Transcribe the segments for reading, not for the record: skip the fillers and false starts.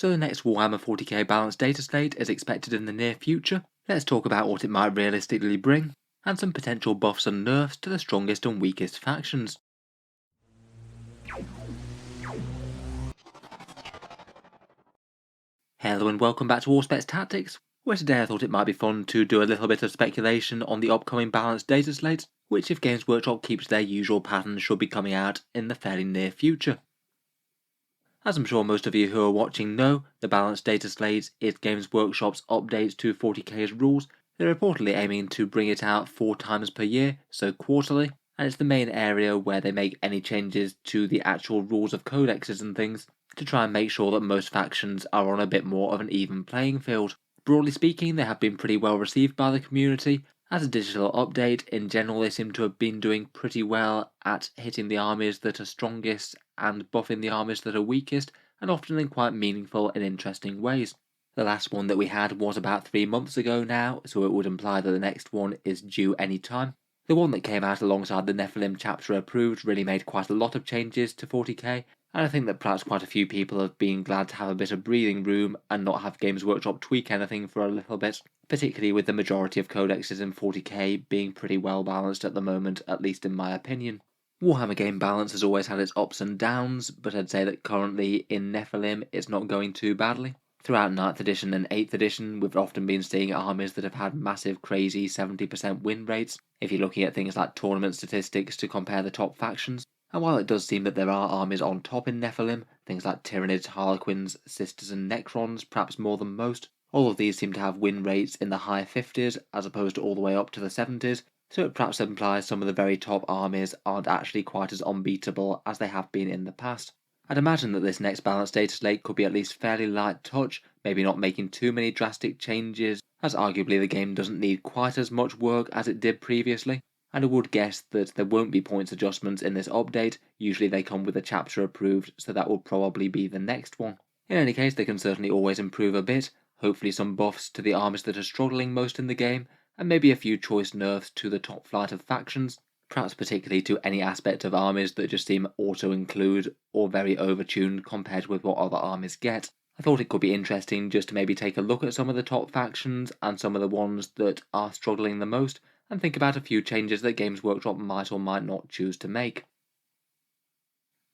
So the next Warhammer 40k Balance Dataslate is expected in the near future. Let's talk about what it might realistically bring, and some potential buffs and nerfs to the strongest and weakest factions. Hello and welcome back to Auspex Tactics, where today I thought it might be fun to do a little bit of speculation on the upcoming Balance Dataslate, which if Games Workshop keeps their usual pattern should be coming out in the fairly near future. As I'm sure most of you who are watching know, the Balance Dataslate is Games Workshop's updates to 40k's rules. They're reportedly aiming to bring it out 4 times per year, so quarterly, and it's the main area where they make any changes to the actual rules of codexes and things, to try and make sure that most factions are on a bit more of an even playing field. Broadly speaking, they have been pretty well received by the community. As a digital update, in general they seem to have been doing pretty well at hitting the armies that are strongest and buffing the armies that are weakest, and often in quite meaningful and interesting ways. The last one that we had was about 3 months ago now, so it would imply that the next one is due any time. The one that came out alongside the Nephilim chapter approved really made quite a lot of changes to 40k, and I think that perhaps quite a few people have been glad to have a bit of breathing room and not have Games Workshop tweak anything for a little bit, particularly with the majority of codexes in 40k being pretty well balanced at the moment, at least in my opinion. Warhammer game balance has always had its ups and downs, but I'd say that currently in Nephilim it's not going too badly. Throughout 9th edition and 8th edition, we've often been seeing armies that have had massive, crazy 70% win rates, if you're looking at things like tournament statistics to compare the top factions. And while it does seem that there are armies on top in Nephilim, things like Tyranids, Harlequins, Sisters and Necrons, perhaps more than most, all of these seem to have win rates in the high 50s as opposed to all the way up to the 70s, so it perhaps implies some of the very top armies aren't actually quite as unbeatable as they have been in the past. I'd imagine that this next Balance Dataslate could be at least fairly light touch, maybe not making too many drastic changes, as arguably the game doesn't need quite as much work as it did previously, and I would guess that there won't be points adjustments in this update. Usually they come with a chapter approved, so that will probably be the next one. In any case, they can certainly always improve a bit, hopefully some buffs to the armies that are struggling most in the game, and maybe a few choice nerfs to the top flight of factions, perhaps particularly to any aspect of armies that just seem auto-include or very overtuned compared with what other armies get. I thought it could be interesting just to maybe take a look at some of the top factions and some of the ones that are struggling the most, and think about a few changes that Games Workshop might or might not choose to make.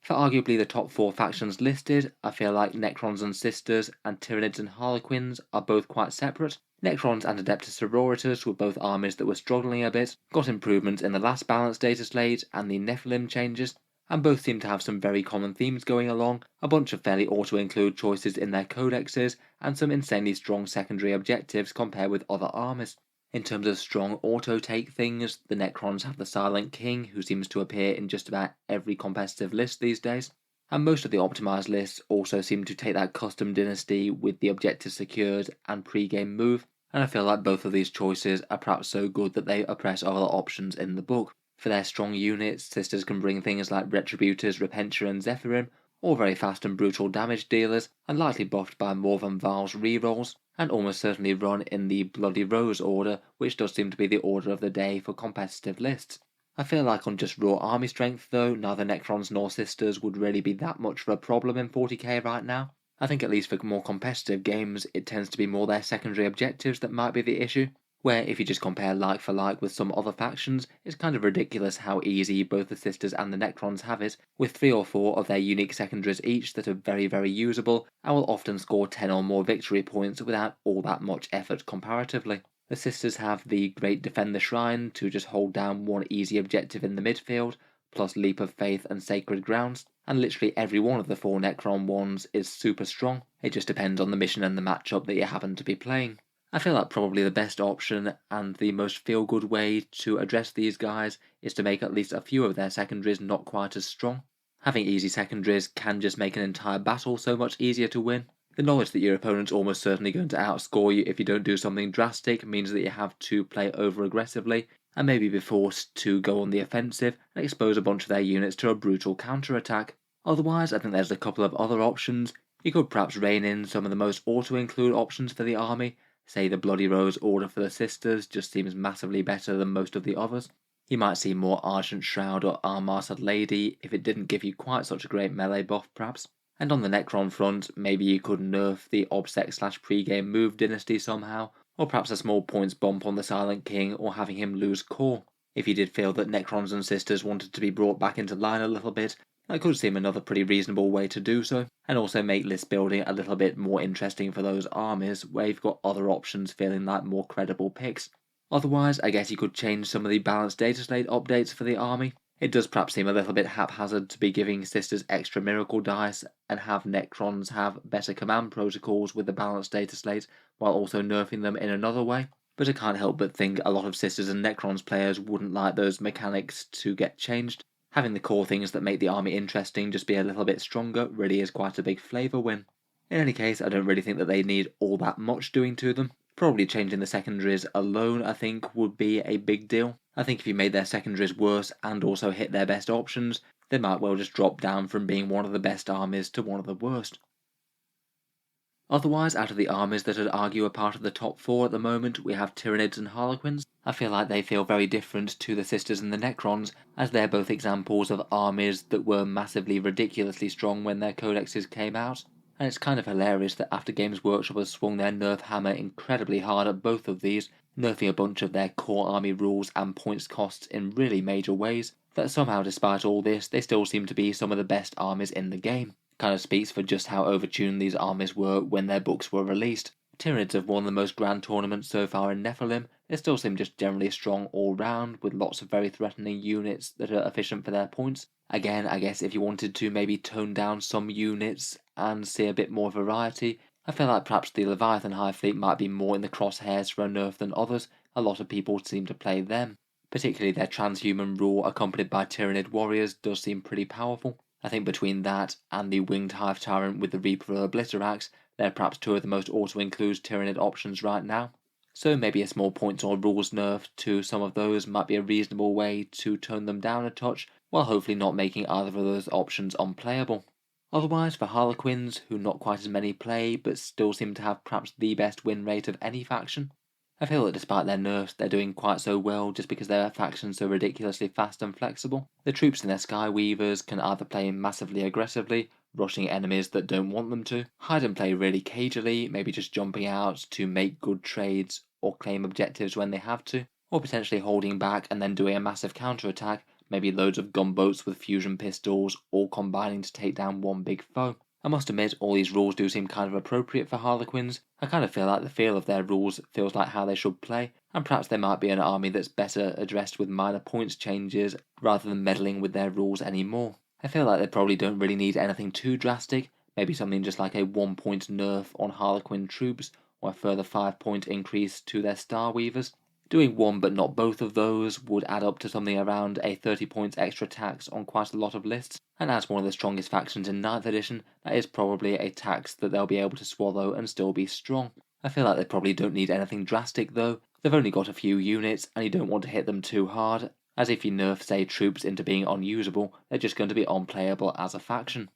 For arguably the top 4 factions listed, I feel like Necrons Sisters and Tyranids Harlequins are both quite separate. Necrons and Adeptus Sororitas were both armies that were struggling a bit, got improvements in the last Balance Dataslate and the Nephilim changes, and both seem to have some very common themes going along, a bunch of fairly auto-include choices in their codexes, and some insanely strong secondary objectives compared with other armies. In terms of strong auto-take things, the Necrons have the Silent King, who seems to appear in just about every competitive list these days, and most of the optimized lists also seem to take that custom dynasty with the objectives secured and pre-game move, and I feel like both of these choices are perhaps so good that they oppress other options in the book. For their strong units, Sisters can bring things like Retributors, Repentia and Zephyrim, all very fast and brutal damage dealers, and lightly buffed by more than Val's rerolls, and almost certainly run in the Bloody Rose order, which does seem to be the order of the day for competitive lists. I feel like on just raw army strength though, neither Necrons nor Sisters would really be that much of a problem in 40k right now. I think at least for more competitive games, it tends to be more their secondary objectives that might be the issue, where if you just compare like for like with some other factions, it's kind of ridiculous how easy both the Sisters and the Necrons have it, with 3 or 4 of their unique secondaries each that are very very usable, and will often score 10 or more victory points without all that much effort comparatively. The Sisters have the Great Defend the Shrine to just hold down one easy objective in the midfield, plus Leap of Faith and Sacred Grounds, and literally every one of the 4 Necron ones is super strong. It just depends on the mission and the matchup that you happen to be playing. I feel like probably the best option and the most feel-good way to address these guys is to make at least a few of their secondaries not quite as strong. Having easy secondaries can just make an entire battle so much easier to win. The knowledge that your opponent's almost certainly going to outscore you if you don't do something drastic means that you have to play over-aggressively, and maybe be forced to go on the offensive and expose a bunch of their units to a brutal counter-attack. Otherwise, I think there's a couple of other options. You could perhaps rein in some of the most auto-include options for the army. Say the Bloody Rose order for the Sisters just seems massively better than most of the others. You might see more Argent Shroud or Arm-Mastered Lady if it didn't give you quite such a great melee buff perhaps. And on the Necron front, maybe you could nerf the Auspex/pre-game move dynasty somehow, or perhaps a small points bump on the Silent King, or having him lose core. If you did feel that Necrons and Sisters wanted to be brought back into line a little bit, that could seem another pretty reasonable way to do so, and also make list building a little bit more interesting for those armies where you've got other options feeling like more credible picks. Otherwise, I guess you could change some of the Balance Dataslate updates for the army. It does perhaps seem a little bit haphazard to be giving Sisters extra miracle dice and have Necrons have better command protocols with the Balance Dataslate while also nerfing them in another way. But I can't help but think a lot of Sisters and Necrons players wouldn't like those mechanics to get changed. Having the core things that make the army interesting just be a little bit stronger really is quite a big flavour win. In any case, I don't really think that they need all that much doing to them. Probably changing the secondaries alone, I think, would be a big deal. I think if you made their secondaries worse and also hit their best options, they might well just drop down from being one of the best armies to one of the worst. Otherwise, out of the armies that I'd argue are part of the top 4 at the moment, we have Tyranids and Harlequins. I feel like they feel very different to the Sisters and the Necrons, as they're both examples of armies that were massively ridiculously strong when their codexes came out. And it's kind of hilarious that after Games Workshop has swung their nerf hammer incredibly hard at both of these, nerfing a bunch of their core army rules and points costs in really major ways, that somehow despite all this, they still seem to be some of the best armies in the game. Kind of speaks for just how overtuned these armies were when their books were released. Tyranids have won the most grand tournaments so far in Nephilim. They still seem just generally strong all round, with lots of very threatening units that are efficient for their points. Again, I guess if you wanted to maybe tone down some units and see a bit more variety, I feel like perhaps the Leviathan High Fleet might be more in the crosshairs for a nerf than others. A lot of people seem to play them. Particularly their transhuman rule accompanied by Tyranid warriors does seem pretty powerful. I think between that and the Winged Hive Tyrant with the Reaper Obliterax, they're perhaps two of the most auto-include Tyranid options right now. So maybe a small points or rules nerf to some of those might be a reasonable way to tone them down a touch, while hopefully not making either of those options unplayable. Otherwise, for Harlequins, who not quite as many play, but still seem to have perhaps the best win rate of any faction, I feel that despite their nerfs, they're doing quite so well just because their faction's so ridiculously fast and flexible. The troops in their Skyweavers can either play massively aggressively, rushing enemies that don't want them to, hide and play really cagily, maybe just jumping out to make good trades or claim objectives when they have to, or potentially holding back and then doing a massive counterattack, maybe loads of gunboats with fusion pistols, all combining to take down one big foe. I must admit, all these rules do seem kind of appropriate for Harlequins. I kind of feel like the feel of their rules feels like how they should play, and perhaps there might be an army that's better addressed with minor points changes rather than meddling with their rules anymore. I feel like they probably don't really need anything too drastic, maybe something just like a 1-point nerf on Harlequin troops, or a further 5-point increase to their Star Weavers. Doing one but not both of those would add up to something around a 30 points extra tax on quite a lot of lists, and as one of the strongest factions in 9th edition, that is probably a tax that they'll be able to swallow and still be strong. I feel like they probably don't need anything drastic though. They've only got a few units and you don't want to hit them too hard, as if you nerf say troops into being unusable, they're just going to be unplayable as a faction.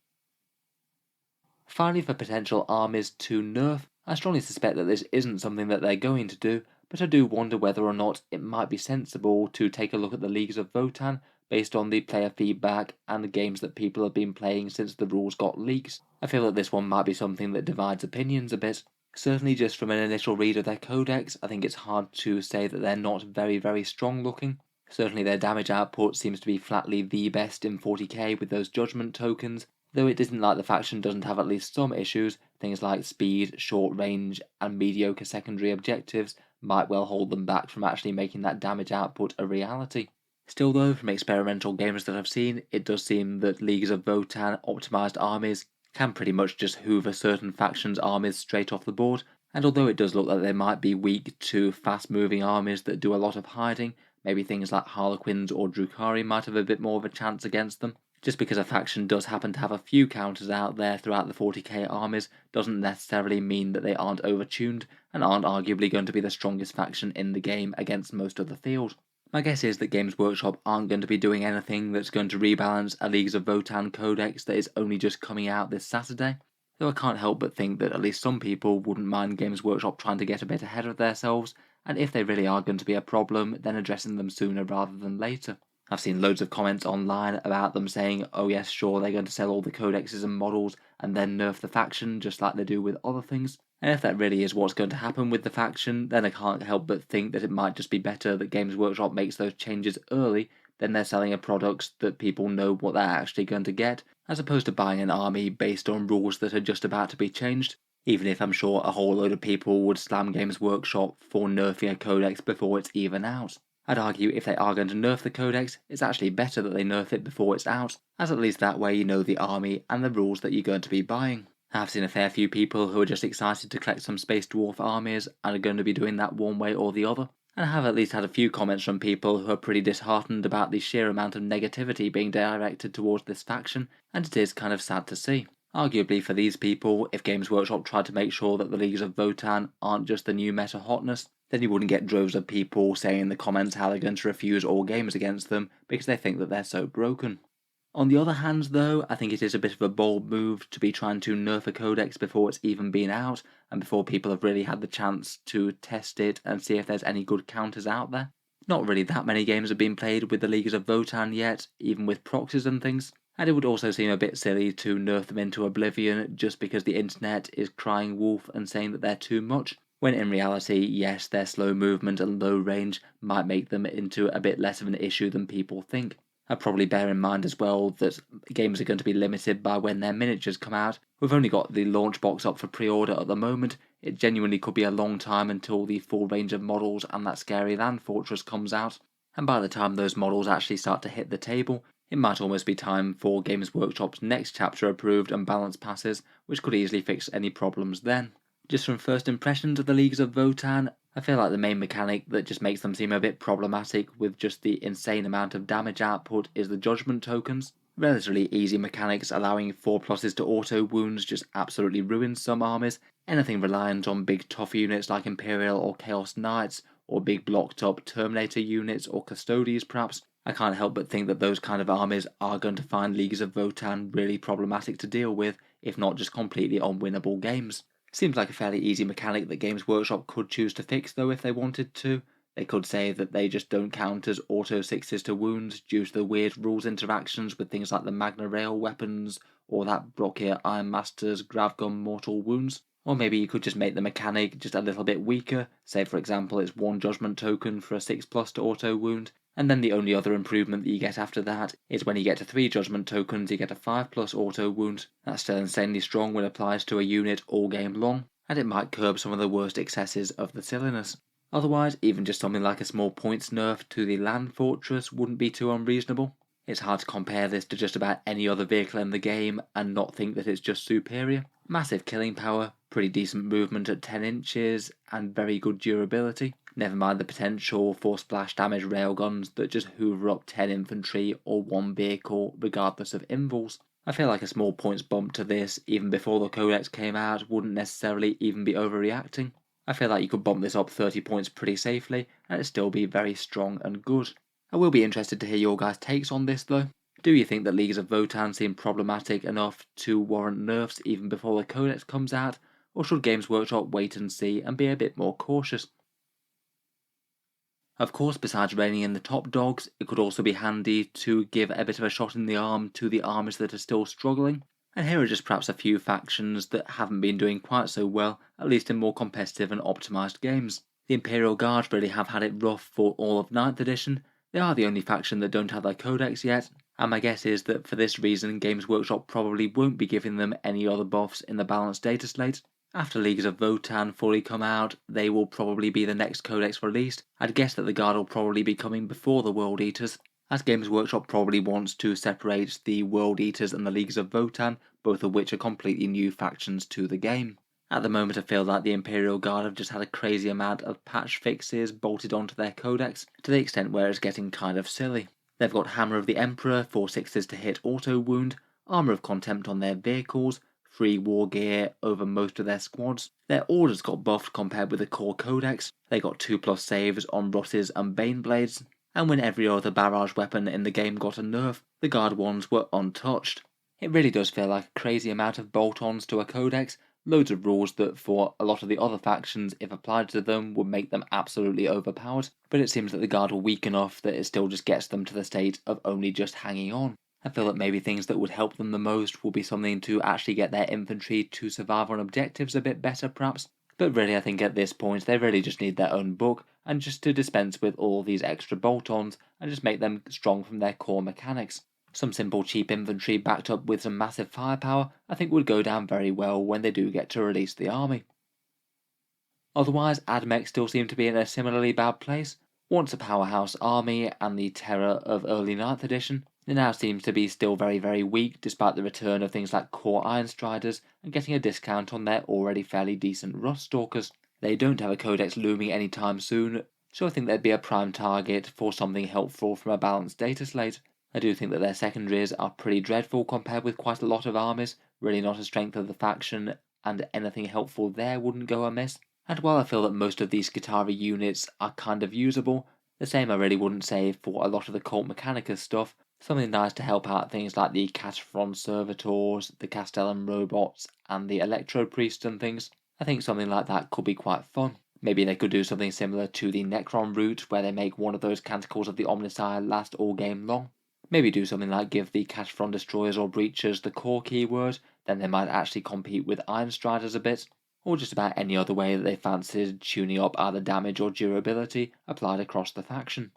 Finally, for potential armies to nerf, I strongly suspect that this isn't something that they're going to do, but I do wonder whether or not it might be sensible to take a look at the leagues of Votann based on the player feedback and the games that people have been playing since the rules got leaked. I feel that this one might be something that divides opinions a bit. Certainly just from an initial read of their codex, I think it's hard to say that they're not very strong looking. Certainly their damage output seems to be flatly the best in 40k with those judgment tokens, though it isn't like the faction doesn't have at least some issues. Things like speed, short range, and mediocre secondary objectives might well hold them back from actually making that damage output a reality. Still though, from experimental games that I've seen, it does seem that leagues of Votann optimised armies can pretty much just hoover certain factions' armies straight off the board, and although it does look like they might be weak to fast-moving armies that do a lot of hiding, maybe things like Harlequins or Drukhari might have a bit more of a chance against them. Just because a faction does happen to have a few counters out there throughout the 40k armies doesn't necessarily mean that they aren't overtuned and aren't arguably going to be the strongest faction in the game against most of the field. My guess is that Games Workshop aren't going to be doing anything that's going to rebalance a Leagues of Votann codex that is only just coming out this Saturday, though I can't help but think that at least some people wouldn't mind Games Workshop trying to get a bit ahead of themselves, and if they really are going to be a problem, then addressing them sooner rather than later. I've seen loads of comments online about them saying, oh yes, sure, they're going to sell all the codexes and models and then nerf the faction just like they do with other things. And if that really is what's going to happen with the faction, then I can't help but think that it might just be better that Games Workshop makes those changes early, then they're selling a product that people know what they're actually going to get, as opposed to buying an army based on rules that are just about to be changed. Even if I'm sure a whole load of people would slam Games Workshop for nerfing a codex before it's even out. I'd argue if they are going to nerf the codex, it's actually better that they nerf it before it's out, as at least that way you know the army and the rules that you're going to be buying. I've seen a fair few people who are just excited to collect some Space Dwarf armies and are going to be doing that one way or the other, and I have at least had a few comments from people who are pretty disheartened about the sheer amount of negativity being directed towards this faction, and it is kind of sad to see. Arguably for these people, if Games Workshop tried to make sure that the Leagues of Votann aren't just the new meta hotness, then you wouldn't get droves of people saying in the comments how they're going to refuse all games against them because they think that they're so broken. On the other hand though, I think it is a bit of a bold move to be trying to nerf a codex before it's even been out, and before people have really had the chance to test it and see if there's any good counters out there. Not really that many games have been played with the Leagues of Votann yet, even with proxies and things, and it would also seem a bit silly to nerf them into oblivion just because the internet is crying wolf and saying that they're too much, when in reality, yes, their slow movement and low range might make them into a bit less of an issue than people think. I'd probably bear in mind as well that games are going to be limited by when their miniatures come out. We've only got the launch box up for pre-order at the moment. It genuinely could be a long time until the full range of models and that scary land fortress comes out. And by the time those models actually start to hit the table, it might almost be time for Games Workshop's next chapter approved and balance passes, which could easily fix any problems then. Just from first impressions of the Leagues of Votann, I feel like the main mechanic that just makes them seem a bit problematic with just the insane amount of damage output is the Judgment tokens. Relatively easy mechanics allowing 4+s to auto wounds just absolutely ruins some armies. Anything reliant on big tough units like Imperial or Chaos Knights, or big blocked up Terminator units or Custodies perhaps, I can't help but think that those kind of armies are going to find Leagues of Votann really problematic to deal with, if not just completely unwinnable games. Seems like a fairly easy mechanic that Games Workshop could choose to fix though if they wanted to. They could say that they just don't count as auto 6s to wounds due to the weird rules interactions with things like the Magna Rail weapons or that Brockier Iron Master's Gravgun Mortal Wounds. Or maybe you could just make the mechanic just a little bit weaker, say for example it's 1 Judgment token for a 6+ to auto wound, and then the only other improvement that you get after that is when you get to 3 Judgment tokens you get a 5+ auto wound. That's still insanely strong when it applies to a unit all game long, and it might curb some of the worst excesses of the silliness. Otherwise, even just something like a small points nerf to the land fortress wouldn't be too unreasonable. It's hard to compare this to just about any other vehicle in the game and not think that it's just superior. Massive killing power, pretty decent movement at 10 inches, and very good durability. Never mind the potential for splash damage railguns that just hoover up 10 infantry or 1 vehicle regardless of invuls. I feel like a small points bump to this, even before the codex came out, wouldn't necessarily even be overreacting. I feel like you could bump this up 30 points pretty safely, and it'd still be very strong and good. I will be interested to hear your guys' takes on this though. Do you think that Leagues of Votann seem problematic enough to warrant nerfs even before the codex comes out, or should Games Workshop wait and see and be a bit more cautious? Of course, besides reining in the top dogs, it could also be handy to give a bit of a shot in the arm to the armies that are still struggling. And here are just perhaps a few factions that haven't been doing quite so well, at least in more competitive and optimised games. The Imperial Guard really have had it rough for all of 9th edition. They are the only faction that don't have their codex yet, and my guess is that for this reason Games Workshop probably won't be giving them any other buffs in the Balance Dataslate. After Leagues of Votann fully come out, they will probably be the next codex released. I'd guess that the Guard will probably be coming before the World Eaters, as Games Workshop probably wants to separate the World Eaters and the Leagues of Votann, both of which are completely new factions to the game. At the moment I feel like the Imperial Guard have just had a crazy amount of patch fixes bolted onto their codex, to the extent where it's getting kind of silly. They've got Hammer of the Emperor, 4 6s to hit auto wound, Armour of Contempt on their vehicles, free war gear over most of their squads. Their orders got buffed compared with the core codex. They got 2+ saves on Russes and Baneblades, and when every other barrage weapon in the game got a nerf, the Guard ones were untouched. It really does feel like a crazy amount of bolt-ons to a codex, Loads of rules that for a lot of the other factions, if applied to them, would make them absolutely overpowered, but it seems that the Guard were weak enough that it still just gets them to the state of only just hanging on. I feel that maybe things that would help them the most would be something to actually get their infantry to survive on objectives a bit better perhaps, but really I think at this point they really just need their own book, and just to dispense with all these extra bolt-ons and just make them strong from their core mechanics. Some simple cheap infantry backed up with some massive firepower I think would go down very well when they do get to release the army. Otherwise, Admech still seem to be in a similarly bad place. Once a powerhouse army and the terror of early 9th edition, it now seems to be still very weak despite the return of things like core Iron Striders and getting a discount on their already fairly decent Rust Stalkers. They don't have a codex looming anytime soon, so I think they'd be a prime target for something helpful from a balanced data slate. I do think that their secondaries are pretty dreadful compared with quite a lot of armies, really not a strength of the faction, and anything helpful there wouldn't go amiss. And while I feel that most of these Skitarii units are kind of usable, the same I really wouldn't say for a lot of the Cult Mechanicus stuff, something nice to help out things like the Cataphren Servitors, the Castellan Robots, and the Electro Priests and things. I think something like that could be quite fun. Maybe they could do something similar to the Necron route, where they make one of those Canticles of the Omnissiah last all game long. Maybe do something like give the Cataphren Destroyers or Breachers the core keyword, then they might actually compete with Iron Striders a bit, or just about any other way that they fancied tuning up either damage or durability applied across the faction.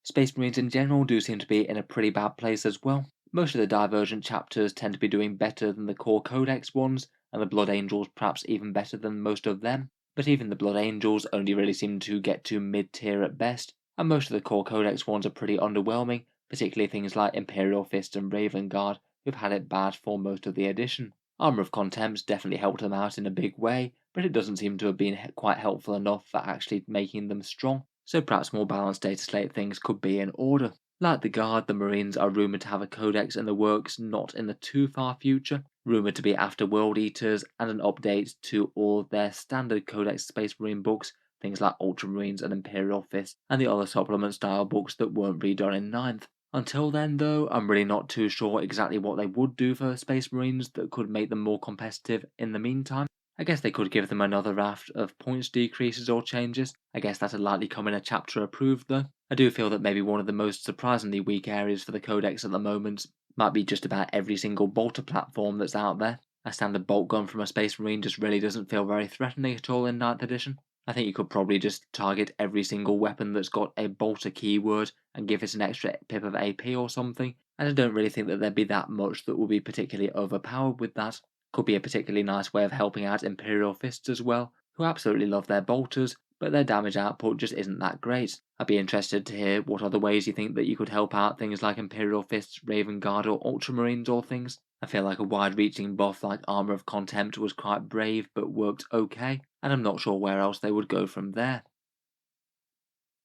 Space Marines in general do seem to be in a pretty bad place as well. Most of the Divergent chapters tend to be doing better than the core Codex ones, and the Blood Angels perhaps even better than most of them, but even the Blood Angels only really seem to get to mid-tier at best, and most of the core Codex ones are pretty underwhelming, particularly things like Imperial Fist and Raven Guard, who've had it bad for most of the edition. Armor of Contempts definitely helped them out in a big way, but it doesn't seem to have been quite helpful enough for actually making them strong, so perhaps more balanced data slate things could be in order. Like the Guard, the Marines are rumoured to have a codex in the works not in the too far future, rumoured to be after World Eaters and an update to all their standard Codex Space Marine books, things like Ultramarines and Imperial Fist, and the other supplement style books that weren't redone in 9th. Until then, though, I'm really not too sure exactly what they would do for Space Marines that could make them more competitive in the meantime. I guess they could give them another raft of points decreases or changes. I guess that'd likely come in a chapter approved, though. I do feel that maybe one of the most surprisingly weak areas for the Codex at the moment might be just about every single bolter platform that's out there. A standard bolt gun from a Space Marine just really doesn't feel very threatening at all in 9th edition. I think you could probably just target every single weapon that's got a bolter keyword and give it an extra pip of AP or something, and I don't really think that there'd be that much that would be particularly overpowered with that. Could be a particularly nice way of helping out Imperial Fists as well, who absolutely love their bolters, but their damage output just isn't that great. I'd be interested to hear what other ways you think that you could help out things like Imperial Fists, Raven Guard, or Ultramarines or things. I feel like a wide-reaching buff like Armor of Contempt was quite brave but worked okay, and I'm not sure where else they would go from there.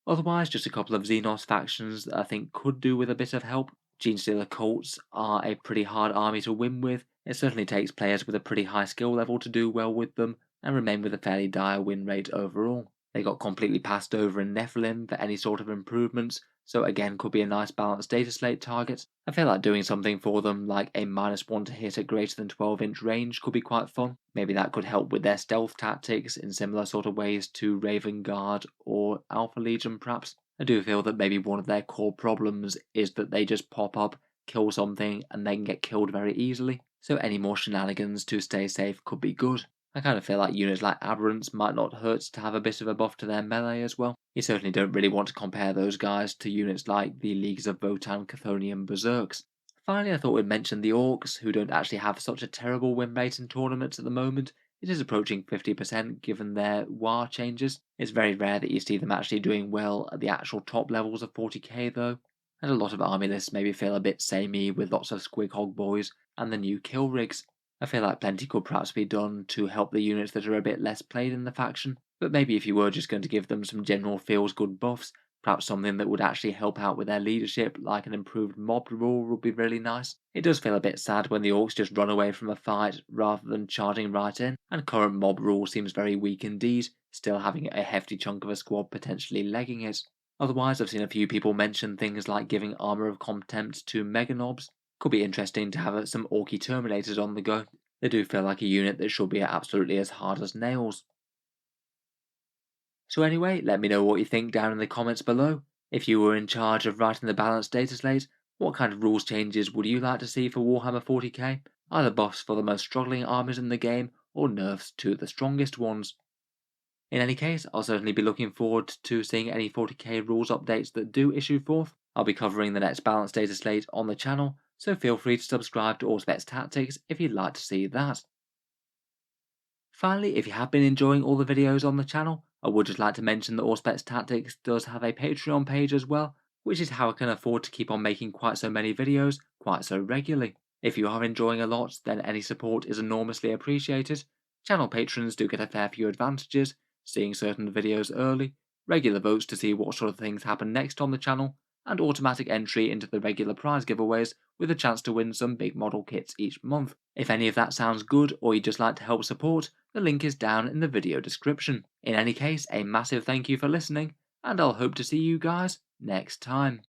Otherwise, just a couple of Xenos factions that I think could do with a bit of help. Genestealer cults are a pretty hard army to win with. It certainly takes players with a pretty high skill level to do well with them, and remain with a fairly dire win rate overall. They got completely passed over in Nephilim for any sort of improvements, so again could be a nice balanced data slate target. I feel like doing something for them like a -1 to hit at greater than 12-inch range could be quite fun. Maybe that could help with their stealth tactics in similar sort of ways to Raven Guard or Alpha Legion perhaps. I do feel that maybe one of their core problems is that they just pop up, kill something, and they can get killed very easily, so any more shenanigans to stay safe could be good. I kind of feel like units like Aberrants might not hurt to have a bit of a buff to their melee as well. You certainly don't really want to compare those guys to units like the Leagues of Votann, Chthonian Berserks. Finally, I thought we'd mention the Orks, who don't actually have such a terrible win rate in tournaments at the moment. It is approaching 50% given their WAR changes. It's very rare that you see them actually doing well at the actual top levels of 40k though, and a lot of army lists maybe feel a bit samey with lots of Squig Hog Boys and the new kill rigs. I feel like plenty could perhaps be done to help the units that are a bit less played in the faction, but maybe if you were just going to give them some general feels good buffs, perhaps something that would actually help out with their leadership, like an improved mob rule, would be really nice. It does feel a bit sad when the Orcs just run away from a fight rather than charging right in, and current mob rule seems very weak indeed, still having a hefty chunk of a squad potentially legging it. Otherwise, I've seen a few people mention things like giving Armor of Contempt to Mega Nobs. Could be interesting to have some Orky Terminators on the go. They do feel like a unit that should be absolutely as hard as nails. So anyway, let me know what you think down in the comments below. If you were in charge of writing the Balance Dataslate, what kind of rules changes would you like to see for Warhammer 40k? Either buffs for the most struggling armies in the game, or nerfs to the strongest ones. In any case, I'll certainly be looking forward to seeing any 40k rules updates that do issue forth. I'll be covering the next Balance Dataslate on the channel, so feel free to subscribe to Auspex Tactics if you'd like to see that. Finally, if you have been enjoying all the videos on the channel, I would just like to mention that Auspex Tactics does have a Patreon page as well, which is how I can afford to keep on making quite so many videos quite so regularly. If you are enjoying a lot, then any support is enormously appreciated. Channel patrons do get a fair few advantages, seeing certain videos early, regular votes to see what sort of things happen next on the channel, and automatic entry into the regular prize giveaways with a chance to win some big model kits each month. If any of that sounds good or you'd just like to help support, the link is down in the video description. In any case, a massive thank you for listening, and I'll hope to see you guys next time.